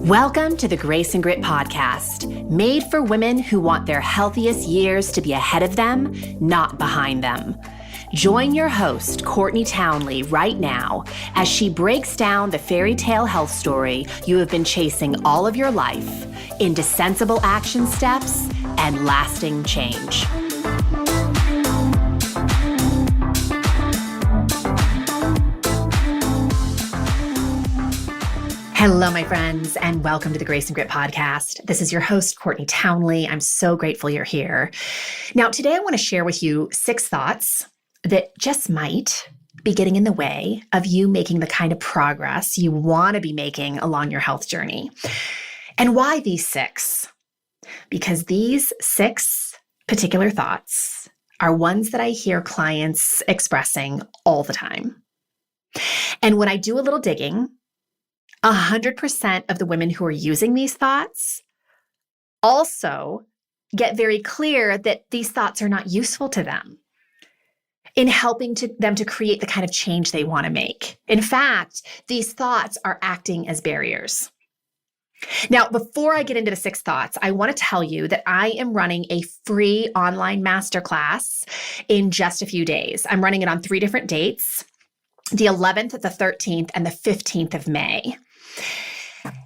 Welcome to the Grace and Grit podcast, made for women who want their healthiest years to be ahead of them, not behind them. Join your host, Courtney Townley, right now as she breaks down the fairy tale health story you have been chasing all of your life into sensible action steps and lasting change. Hello, my friends, and welcome to the Grace and Grit podcast. This is your host, Courtney Townley. I'm so grateful you're here. Now, today I want to share with you 6 thoughts that just might be getting in the way of you making the kind of progress you want to be making along your health journey. And why these 6? Because these 6 particular thoughts are ones that I hear clients expressing all the time. And when I do a little digging, 100% of the women who are using these thoughts also get very clear that these thoughts are not useful to them in helping them to create the kind of change they want to make. In fact, these thoughts are acting as barriers. Now, before I get into the 6 thoughts, I want to tell you that I am running a free online masterclass in just a few days. I'm running it on 3 different dates, the 11th, the 13th, and the 15th of May.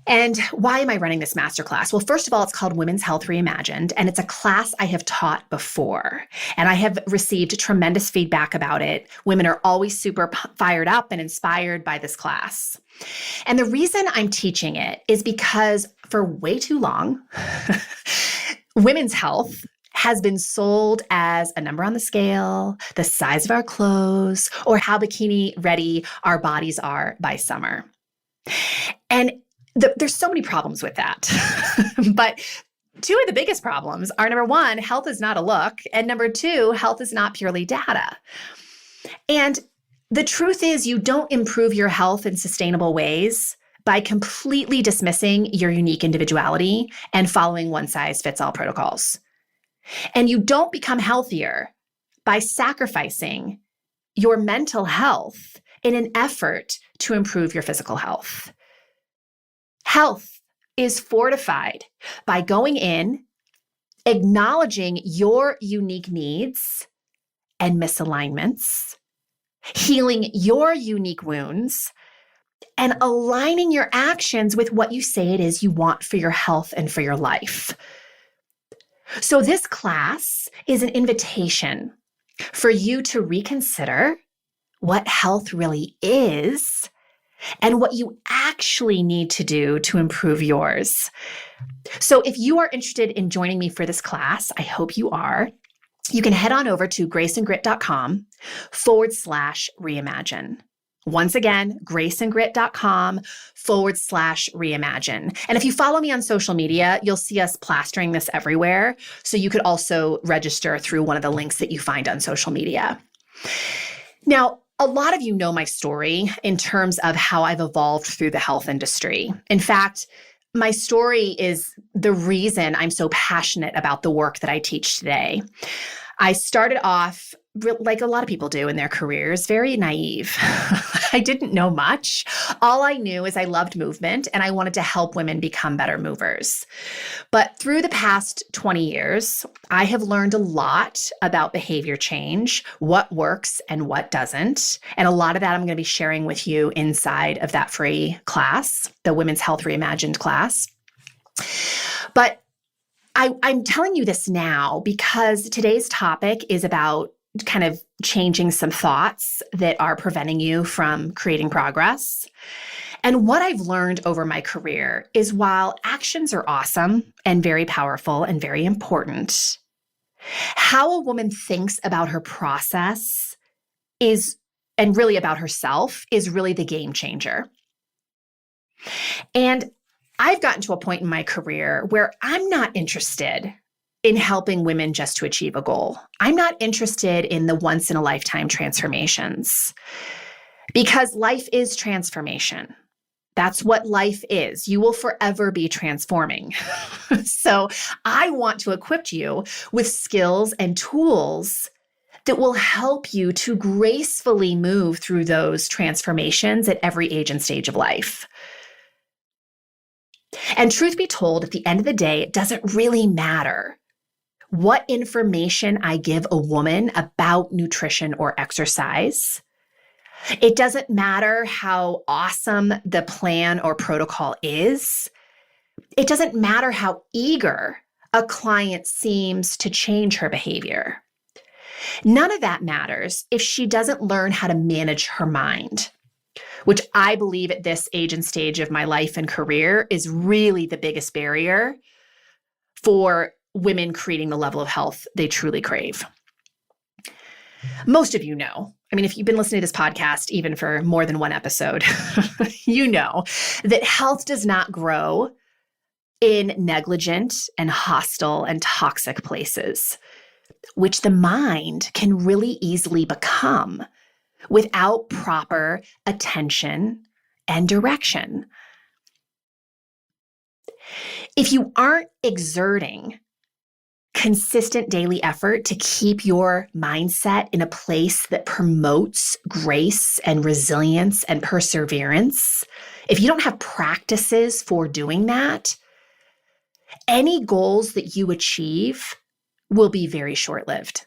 And why am I running this masterclass? Well, first of all, it's called Women's Health Reimagined, and it's a class I have taught before, and I have received tremendous feedback about it. Women are always super fired up and inspired by this class. And the reason I'm teaching it is because for way too long, women's health has been sold as a number on the scale, the size of our clothes, or how bikini ready our bodies are by summer. And there's so many problems with that. But 2 of the biggest problems are, number 1, health is not a look, and number 2, health is not purely data. And the truth is, you don't improve your health in sustainable ways by completely dismissing your unique individuality and following one-size-fits-all protocols. And you don't become healthier by sacrificing your mental health in an effort to improve your physical health. Health is fortified by going in, acknowledging your unique needs and misalignments, healing your unique wounds, and aligning your actions with what you say it is you want for your health and for your life. So this class is an invitation for you to reconsider what health really is and what you actually need to do to improve yours. So if you are interested in joining me for this class, I hope you are, you can head on over to graceandgrit.com/reimagine. Once again, graceandgrit.com/reimagine. And if you follow me on social media, you'll see us plastering this everywhere. So you could also register through one of the links that you find on social media. Now, a lot of you know my story in terms of how I've evolved through the health industry. In fact, my story is the reason I'm so passionate about the work that I teach today. I started off, like a lot of people do in their careers, very naive. I didn't know much. All I knew is I loved movement and I wanted to help women become better movers. But through the past 20 years, I have learned a lot about behavior change, what works and what doesn't. And a lot of that I'm going to be sharing with you inside of that free class, the Women's Health Reimagined class. But I'm telling you this now because today's topic is about kind of changing some thoughts that are preventing you from creating progress. And what I've learned over my career is while actions are awesome and very powerful and very important, how a woman thinks about her process and really about herself is really the game changer. And I've gotten to a point in my career where I'm not interested in helping women just to achieve a goal. I'm not interested in the once-in-a-lifetime transformations because life is transformation. That's what life is. You will forever be transforming. So I want to equip you with skills and tools that will help you to gracefully move through those transformations at every age and stage of life. And truth be told, at the end of the day, it doesn't really matter what information I give a woman about nutrition or exercise. It doesn't matter how awesome the plan or protocol is. It doesn't matter how eager a client seems to change her behavior. None of that matters if she doesn't learn how to manage her mind, which I believe at this age and stage of my life and career is really the biggest barrier for women creating the level of health they truly crave. Most of you know, if you've been listening to this podcast even for more than one episode, you know that health does not grow in negligent and hostile and toxic places, which the mind can really easily become without proper attention and direction. If you aren't exerting consistent daily effort to keep your mindset in a place that promotes grace and resilience and perseverance, if you don't have practices for doing that, any goals that you achieve will be very short-lived.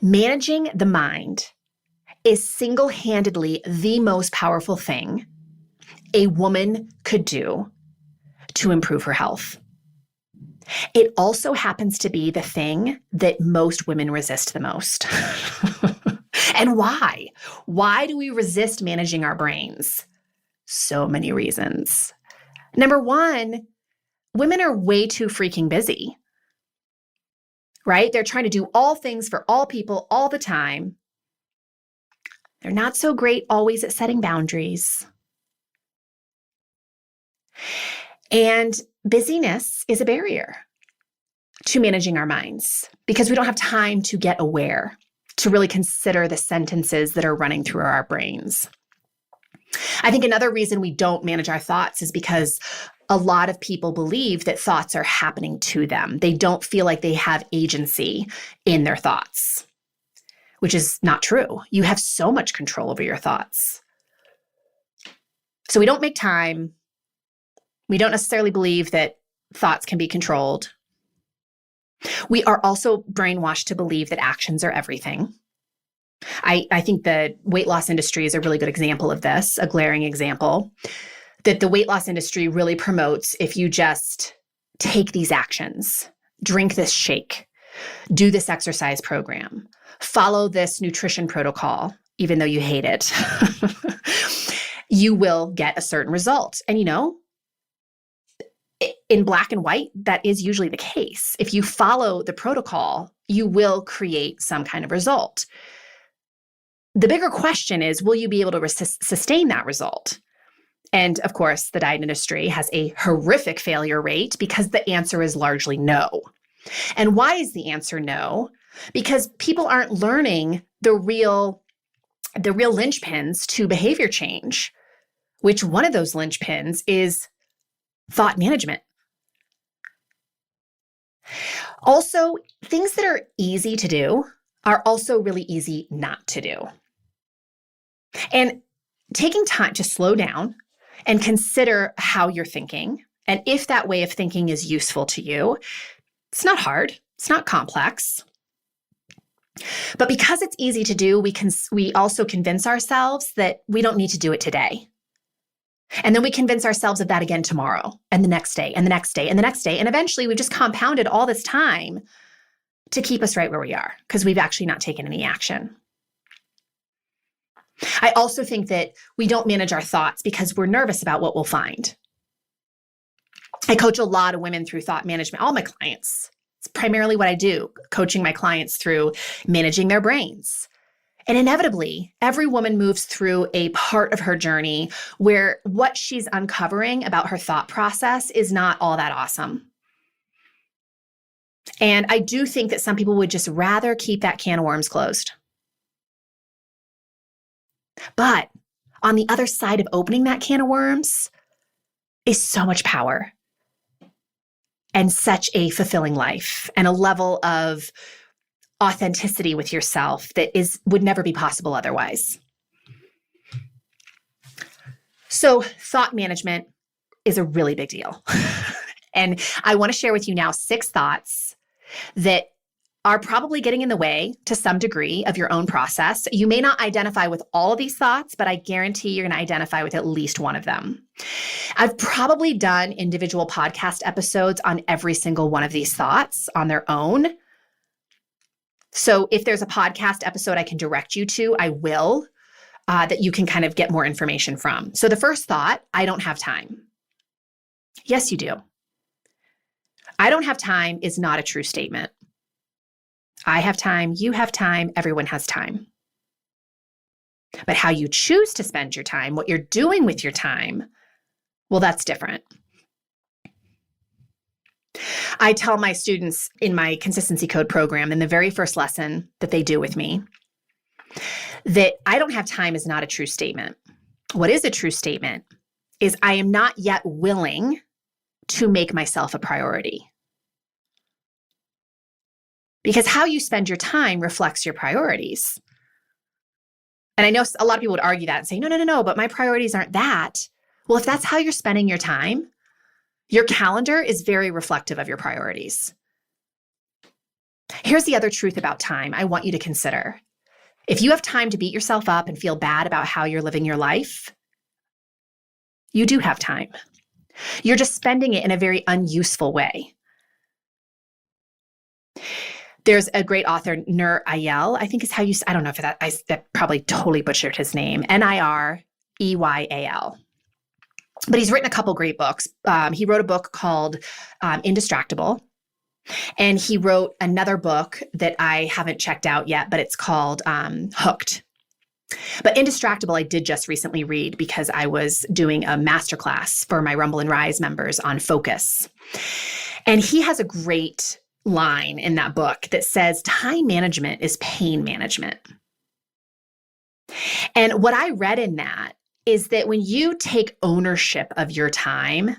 Managing the mind is single-handedly the most powerful thing a woman could do to improve her health. It also happens to be the thing that most women resist the most. And why? Why do we resist managing our brains? So many reasons. Number one, women are way too freaking busy, right? They're trying to do all things for all people all the time. They're not so great always at setting boundaries. And busyness is a barrier to managing our minds because we don't have time to get aware, to really consider the sentences that are running through our brains. I think another reason we don't manage our thoughts is because a lot of people believe that thoughts are happening to them. They don't feel like they have agency in their thoughts, which is not true. You have so much control over your thoughts. So we don't make time. We don't necessarily believe that thoughts can be controlled. We are also brainwashed to believe that actions are everything. I think the weight loss industry is a really good example of this, a glaring example, that the weight loss industry really promotes if you just take these actions, drink this shake, do this exercise program, follow this nutrition protocol, even though you hate it, you will get a certain result. And in black and white, that is usually the case. If you follow the protocol, you will create some kind of result. The bigger question is, will you be able to sustain that result? And of course, the diet industry has a horrific failure rate because the answer is largely no. And why is the answer no? Because people aren't learning the real linchpins to behavior change, which one of those linchpins is thought management. Also, things that are easy to do are also really easy not to do. And taking time to slow down and consider how you're thinking, and if that way of thinking is useful to you, it's not hard, it's not complex. But because it's easy to do, we also convince ourselves that we don't need to do it today. And then we convince ourselves of that again tomorrow and the next day and the next day and the next day. And eventually we've just compounded all this time to keep us right where we are because we've actually not taken any action. I also think that we don't manage our thoughts because we're nervous about what we'll find. I coach a lot of women through thought management, all my clients. It's primarily what I do, coaching my clients through managing their brains. And inevitably, every woman moves through a part of her journey where what she's uncovering about her thought process is not all that awesome. And I do think that some people would just rather keep that can of worms closed. But on the other side of opening that can of worms is so much power and such a fulfilling life and a level of authenticity with yourself that would never be possible otherwise. So thought management, is a really big deal. And I want to share with you now 6 thoughts that are probably getting in the way to some degree of your own process. You may not identify with all of these thoughts, but I guarantee you're going to identify with at least one of them. I've probably done individual podcast episodes on every single one of these thoughts on their own. So if there's a podcast episode I can direct you to, I will, that you can kind of get more information from. So the first thought, I don't have time. Yes, you do. I don't have time is not a true statement. I have time, you have time, everyone has time. But how you choose to spend your time, what you're doing with your time, well, that's different. I tell my students in my consistency code program in the very first lesson that they do with me that I don't have time is not a true statement. What is a true statement is I am not yet willing to make myself a priority. Because how you spend your time reflects your priorities. And I know a lot of people would argue that and say, no, but my priorities aren't that. Well, if that's how you're spending your time, your calendar is very reflective of your priorities. Here's the other truth about time I want you to consider. If you have time to beat yourself up and feel bad about how you're living your life, you do have time. You're just spending it in a very unuseful way. There's a great author, Nur Eyal, I think is how you, I don't know if that, I probably totally butchered his name, Nireyal. But he's written a couple great books. He wrote a book called Indistractable. And he wrote another book that I haven't checked out yet, but it's called Hooked. But Indistractable, I did just recently read because I was doing a masterclass for my Rumble and Rise members on focus. And he has a great line in that book that says time management is pain management. And what I read in that is that when you take ownership of your time,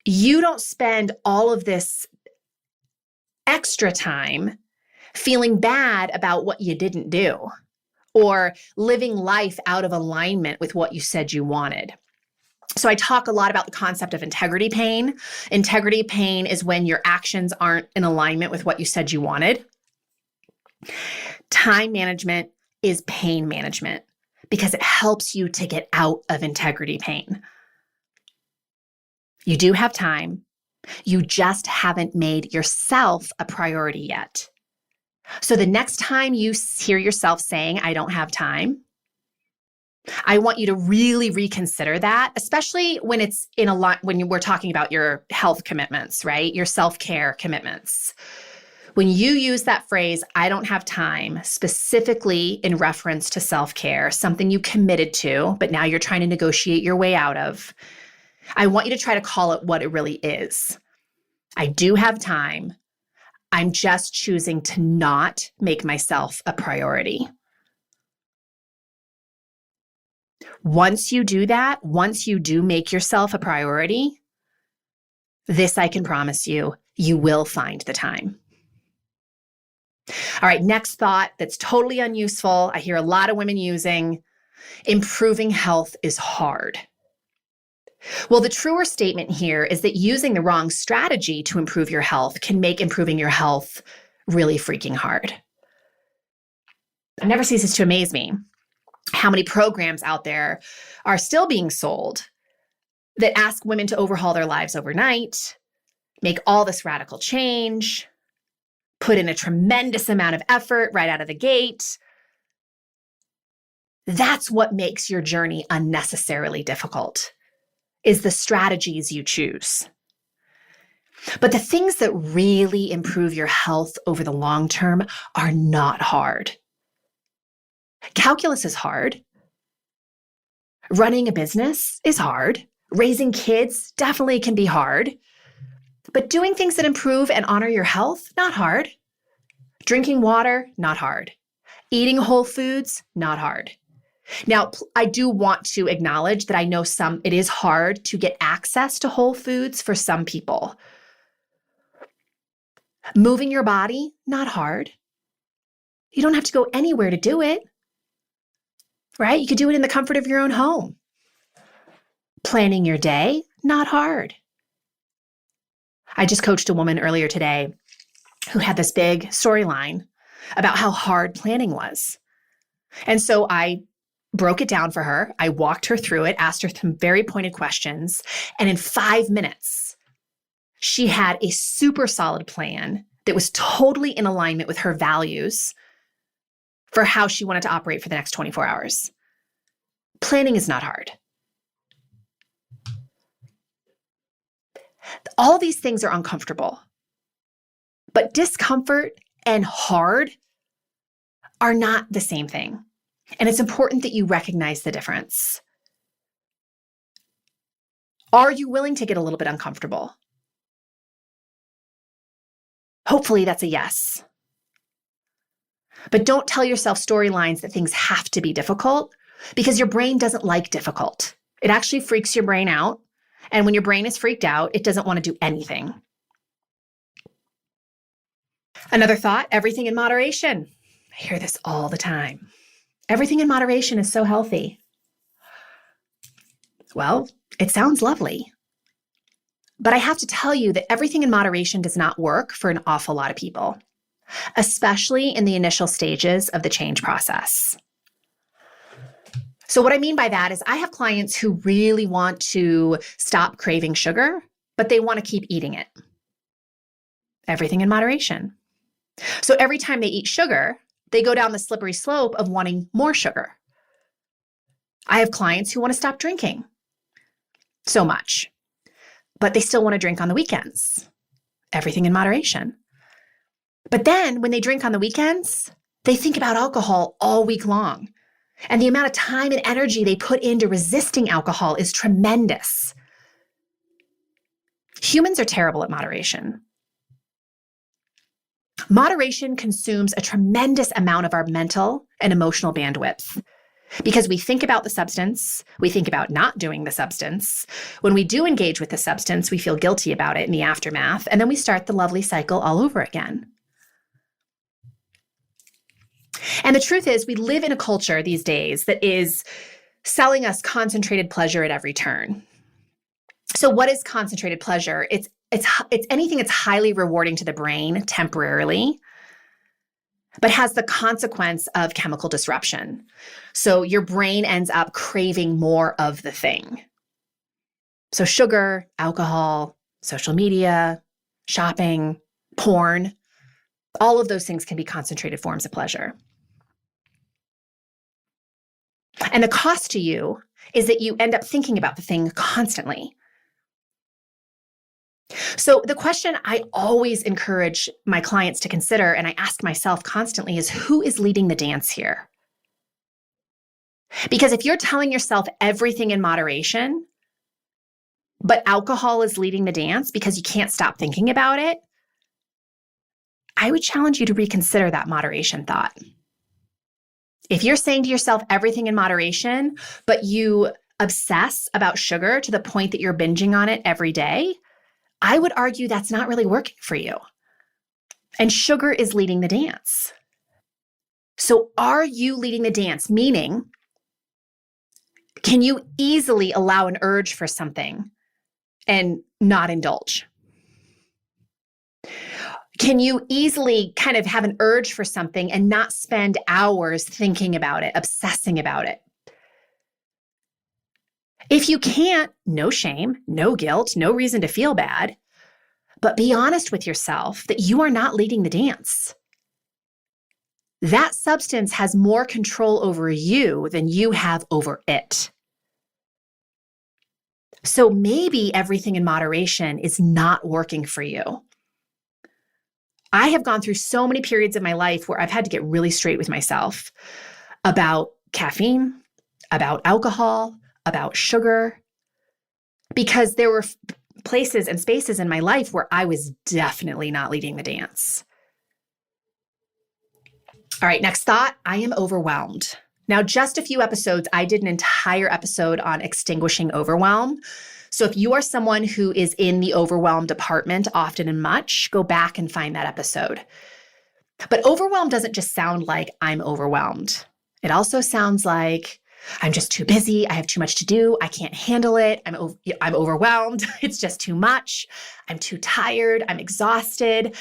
you don't spend all of this extra time feeling bad about what you didn't do or living life out of alignment with what you said you wanted. So I talk a lot about the concept of integrity pain. Integrity pain is when your actions aren't in alignment with what you said you wanted. Time management is pain management because it helps you to get out of integrity pain. You do have time. You just haven't made yourself a priority yet. So the next time you hear yourself saying, I don't have time, I want you to really reconsider that, especially when it's in a lot, when we're talking about your health commitments, right? Your self-care commitments. When you use that phrase, I don't have time, specifically in reference to self-care, something you committed to, but now you're trying to negotiate your way out of, I want you to try to call it what it really is. I do have time. I'm just choosing to not make myself a priority. Once you do that, once you do make yourself a priority, this I can promise you, you will find the time. All right, next thought that's totally unuseful. I hear a lot of women using, improving health is hard. Well, the truer statement here is that using the wrong strategy to improve your health can make improving your health really freaking hard. It never ceases to amaze me how many programs out there are still being sold that ask women to overhaul their lives overnight, make all this radical change, put in a tremendous amount of effort right out of the gate. That's what makes your journey unnecessarily difficult, is the strategies you choose. But the things that really improve your health over the long term are not hard. Calculus is hard. Running a business is hard. Raising kids definitely can be hard. But doing things that improve and honor your health, not hard. Drinking water, not hard. Eating whole foods, not hard. Now, I do want to acknowledge that I know it is hard to get access to whole foods for some people. Moving your body, not hard. You don't have to go anywhere to do it, right? You could do it in the comfort of your own home. Planning your day, not hard. I just coached a woman earlier today who had this big storyline about how hard planning was. And so I broke it down for her. I walked her through it, asked her some very pointed questions. And in 5 minutes, she had a super solid plan that was totally in alignment with her values for how she wanted to operate for the next 24 hours. Planning is not hard. All these things are uncomfortable, but discomfort and hard are not the same thing. And it's important that you recognize the difference. Are you willing to get a little bit uncomfortable? Hopefully that's a yes. But don't tell yourself storylines that things have to be difficult, because your brain doesn't like difficult. It actually freaks your brain out. And when your brain is freaked out, it doesn't want to do anything. Another thought, everything in moderation. I hear this all the time. Everything in moderation is so healthy. Well, it sounds lovely. But I have to tell you that everything in moderation does not work for an awful lot of people, especially in the initial stages of the change process. So what I mean by that is I have clients who really want to stop craving sugar, but they want to keep eating it. Everything in moderation. So every time they eat sugar, they go down the slippery slope of wanting more sugar. I have clients who want to stop drinking so much, but they still want to drink on the weekends. Everything in moderation. But then when they drink on the weekends, they think about alcohol all week long. And the amount of time and energy they put into resisting alcohol is tremendous. Humans are terrible at moderation. Moderation consumes a tremendous amount of our mental and emotional bandwidth because we think about the substance, we think about not doing the substance. When we do engage with the substance, we feel guilty about it in the aftermath, and then we start the lovely cycle all over again. And the truth is, we live in a culture these days that is selling us concentrated pleasure at every turn. So what is concentrated pleasure? It's anything that's highly rewarding to the brain temporarily, but has the consequence of chemical disruption. So your brain ends up craving more of the thing. So sugar, alcohol, social media, shopping, porn, all of those things can be concentrated forms of pleasure. And the cost to you is that you end up thinking about the thing constantly. So the question I always encourage my clients to consider, and I ask myself constantly, is who is leading the dance here? Because if you're telling yourself everything in moderation, but alcohol is leading the dance because you can't stop thinking about it, I would challenge you to reconsider that moderation thought. If you're saying to yourself everything in moderation, but you obsess about sugar to the point that you're binging on it every day, I would argue that's not really working for you. And sugar is leading the dance. So are you leading the dance? Meaning, can you easily allow an urge for something and not indulge? Can you easily kind of have an urge for something and not spend hours thinking about it, obsessing about it? If you can't, no shame, no guilt, no reason to feel bad, but be honest with yourself that you are not leading the dance. That substance has more control over you than you have over it. So maybe everything in moderation is not working for you. I have gone through so many periods of my life where I've had to get really straight with myself about caffeine, about alcohol, about sugar, because there were places and spaces in my life where I was definitely not leading the dance. All right, next thought, I am overwhelmed. Now, just a few episodes, I did an entire episode on extinguishing overwhelm. So if you are someone who is in the overwhelm department often and much, go back and find that episode. But overwhelm doesn't just sound like I'm overwhelmed. It also sounds like I'm just too busy. I have too much to do. I can't handle it. I'm overwhelmed. It's just too much. I'm too tired. I'm exhausted.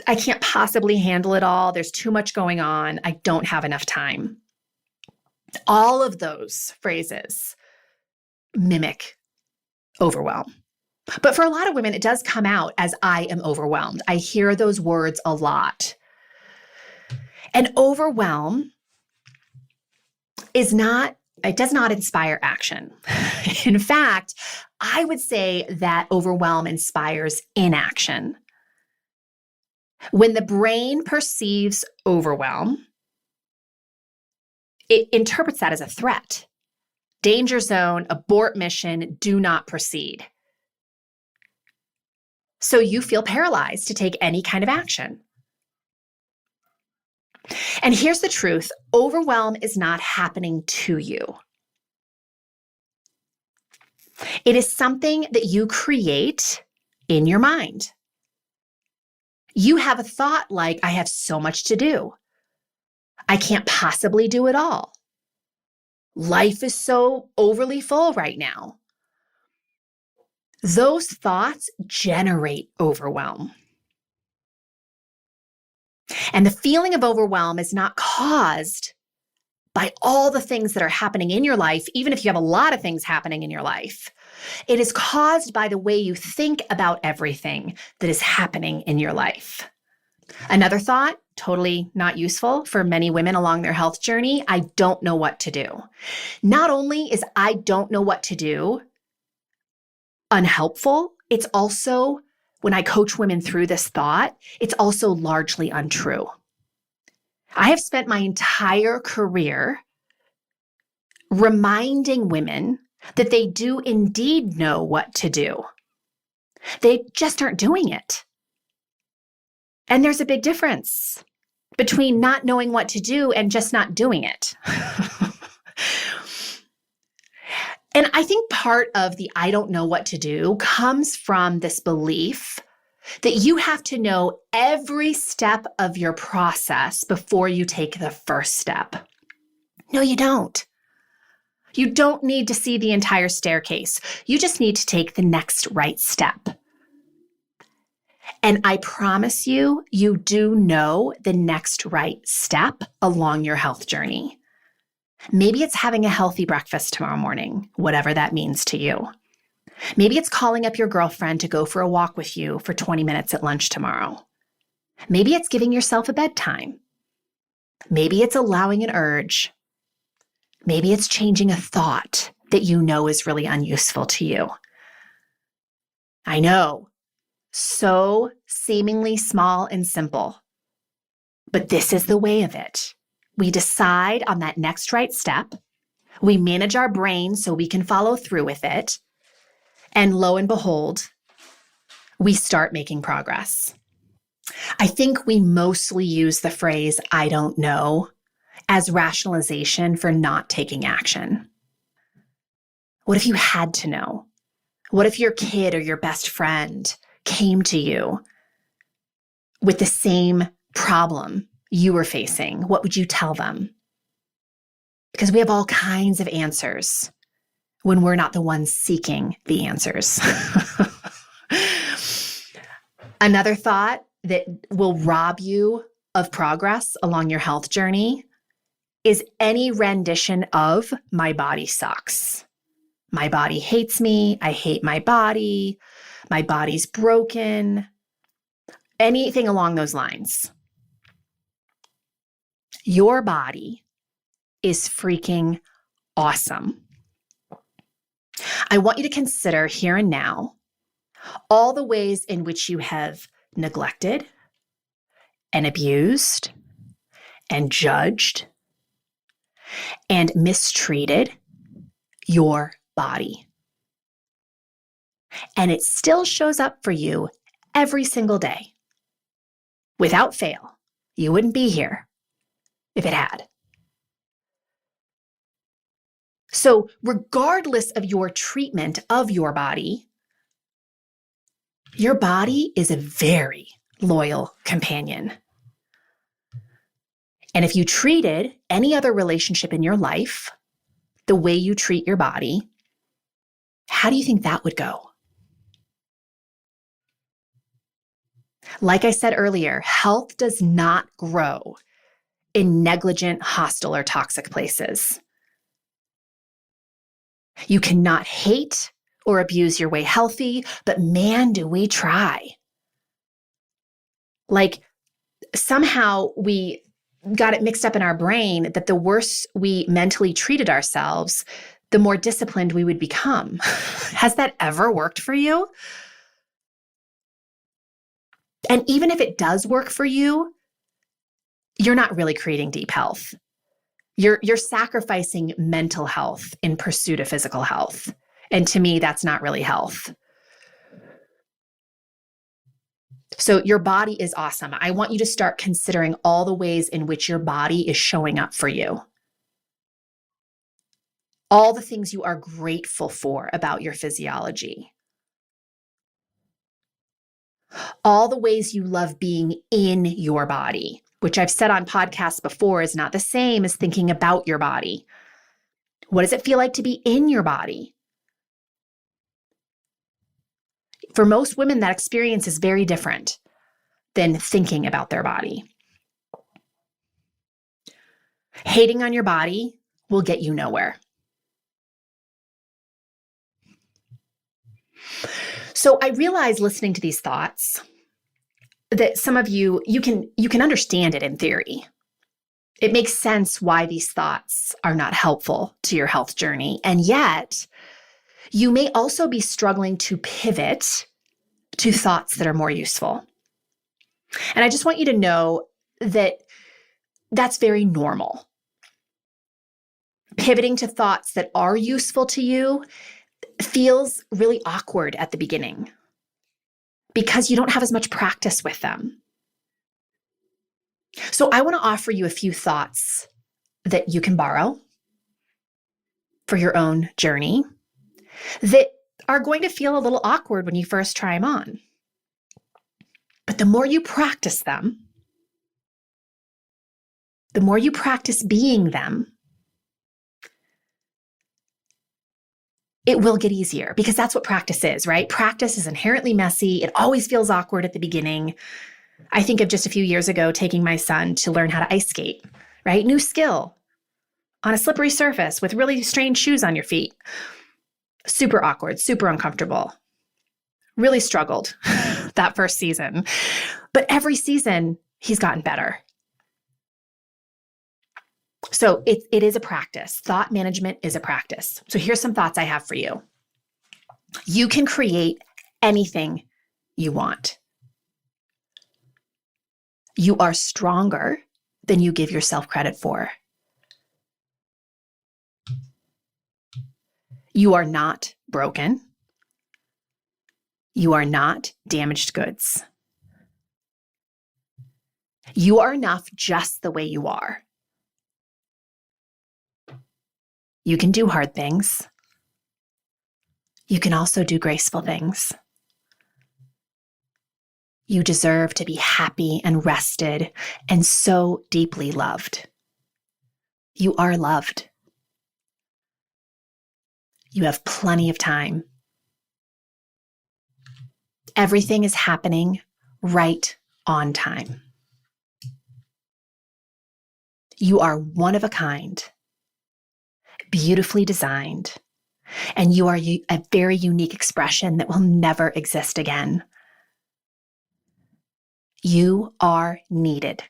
I can't possibly handle it all. There's too much going on. I don't have enough time. All of those phrases mimic overwhelm. But for a lot of women, it does come out as I am overwhelmed. I hear those words a lot. And overwhelm does not inspire action. In fact, I would say that overwhelm inspires inaction. When the brain perceives overwhelm, it interprets that as a threat. Danger zone, abort mission, do not proceed. So you feel paralyzed to take any kind of action. And here's the truth: overwhelm is not happening to you. It is something that you create in your mind. You have a thought like, I have so much to do. I can't possibly do it all. Life is so overly full right now. Those thoughts generate overwhelm. And the feeling of overwhelm is not caused by all the things that are happening in your life, even if you have a lot of things happening in your life. It is caused by the way you think about everything that is happening in your life. Another thought, totally not useful for many women along their health journey: I don't know what to do. Not only is I don't know what to do unhelpful, it's also, when I coach women through this thought, it's also largely untrue. I have spent my entire career reminding women that they do indeed know what to do. They just aren't doing it. And there's a big difference between not knowing what to do and just not doing it. And I think part of the I don't know what to do comes from this belief that you have to know every step of your process before you take the first step. No, you don't. You don't need to see the entire staircase. You just need to take the next right step. And I promise you, you do know the next right step along your health journey. Maybe it's having a healthy breakfast tomorrow morning, whatever that means to you. Maybe it's calling up your girlfriend to go for a walk with you for 20 minutes at lunch tomorrow. Maybe it's giving yourself a bedtime. Maybe it's allowing an urge. Maybe it's changing a thought that you know is really unuseful to you. I know, so seemingly small and simple, but this is the way of it. We decide on that next right step. We manage our brain so we can follow through with it. And lo and behold, we start making progress. I think we mostly use the phrase, I don't know, as rationalization for not taking action. What if you had to know? What if your kid or your best friend came to you with the same problem you were facing? What would you tell them? Because we have all kinds of answers when we're not the ones seeking the answers. Another thought that will rob you of progress along your health journey is any rendition of my body sucks. My body hates me. I hate my body's broken. Anything along those lines. Your body is freaking awesome. I want you to consider here and now all the ways in which you have neglected and abused and judged and mistreated your body. And it still shows up for you every single day. Without fail, you wouldn't be here if it had. So regardless of your treatment of your body is a very loyal companion. And if you treated any other relationship in your life the way you treat your body, how do you think that would go? Like I said earlier, health does not grow in negligent, hostile, or toxic places. You cannot hate or abuse your way healthy, but man, do we try. Like somehow we got it mixed up in our brain that the worse we mentally treated ourselves, the more disciplined we would become. Has that ever worked for you? And even if it does work for you, you're not really creating deep health. You're sacrificing mental health in pursuit of physical health. And to me, that's not really health. So your body is awesome. I want you to start considering all the ways in which your body is showing up for you. All the things you are grateful for about your physiology. All the ways you love being in your body, which I've said on podcasts before is not the same as thinking about your body. What does it feel like to be in your body? For most women, that experience is very different than thinking about their body. Hating on your body will get you nowhere. So I realize listening to these thoughts that some of you can understand it in theory. It makes sense why these thoughts are not helpful to your health journey. And yet, you may also be struggling to pivot to thoughts that are more useful. And I just want you to know that that's very normal. Pivoting to thoughts that are useful to you feels really awkward at the beginning because you don't have as much practice with them. So I want to offer you a few thoughts that you can borrow for your own journey that are going to feel a little awkward when you first try them on. But the more you practice them, the more you practice being them, it will get easier because that's what practice is, right? Practice is inherently messy. It always feels awkward at the beginning. I think of just a few years ago taking my son to learn how to ice skate, right? New skill on a slippery surface with really strange shoes on your feet. Super awkward, super uncomfortable. Really struggled that first season. But every season, he's gotten better. So it is a practice. Thought management is a practice. So here's some thoughts I have for you. You can create anything you want. You are stronger than you give yourself credit for. You are not broken. You are not damaged goods. You are enough just the way you are. You can do hard things. You can also do graceful things. You deserve to be happy and rested and so deeply loved. You are loved. You have plenty of time. Everything is happening right on time. You are one of a kind, beautifully designed, and you are a very unique expression that will never exist again. You are needed.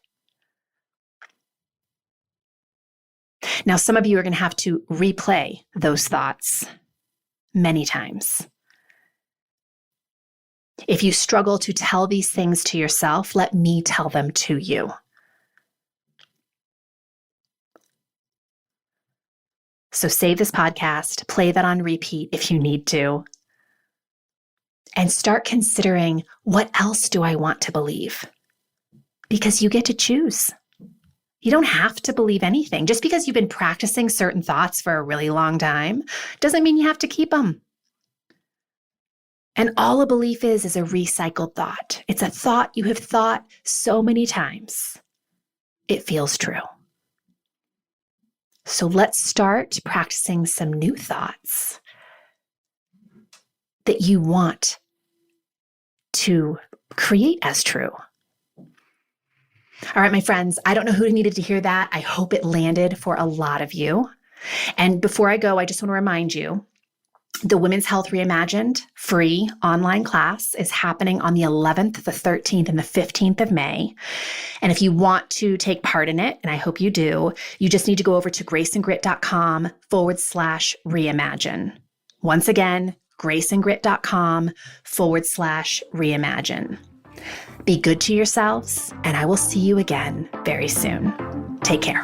Now, some of you are going to have to replay those thoughts many times. If you struggle to tell these things to yourself, let me tell them to you. So save this podcast, play that on repeat if you need to, and start considering, what else do I want to believe? Because you get to choose. You don't have to believe anything. Just because you've been practicing certain thoughts for a really long time doesn't mean you have to keep them. And all a belief is a recycled thought. It's a thought you have thought so many times, it feels true. So let's start practicing some new thoughts that you want to create as true. All right, my friends, I don't know who needed to hear that. I hope it landed for a lot of you. And before I go, I just want to remind you, the Women's Health Reimagined free online class is happening on the 11th, the 13th, and the 15th of May. And if you want to take part in it, and I hope you do, you just need to go over to graceandgrit.com/reimagine. Once again, graceandgrit.com/reimagine. Be good to yourselves, and I will see you again very soon. Take care.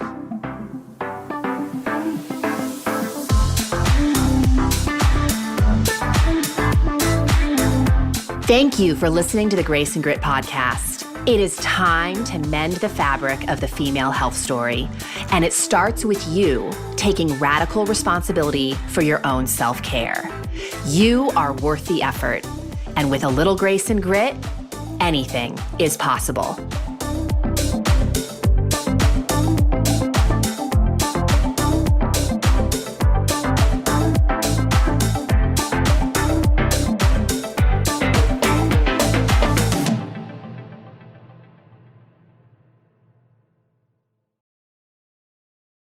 Thank you for listening to the Grace and Grit podcast. It is time to mend the fabric of the female health story, and it starts with you taking radical responsibility for your own self-care. You are worth the effort, and with a little grace and grit, anything is possible.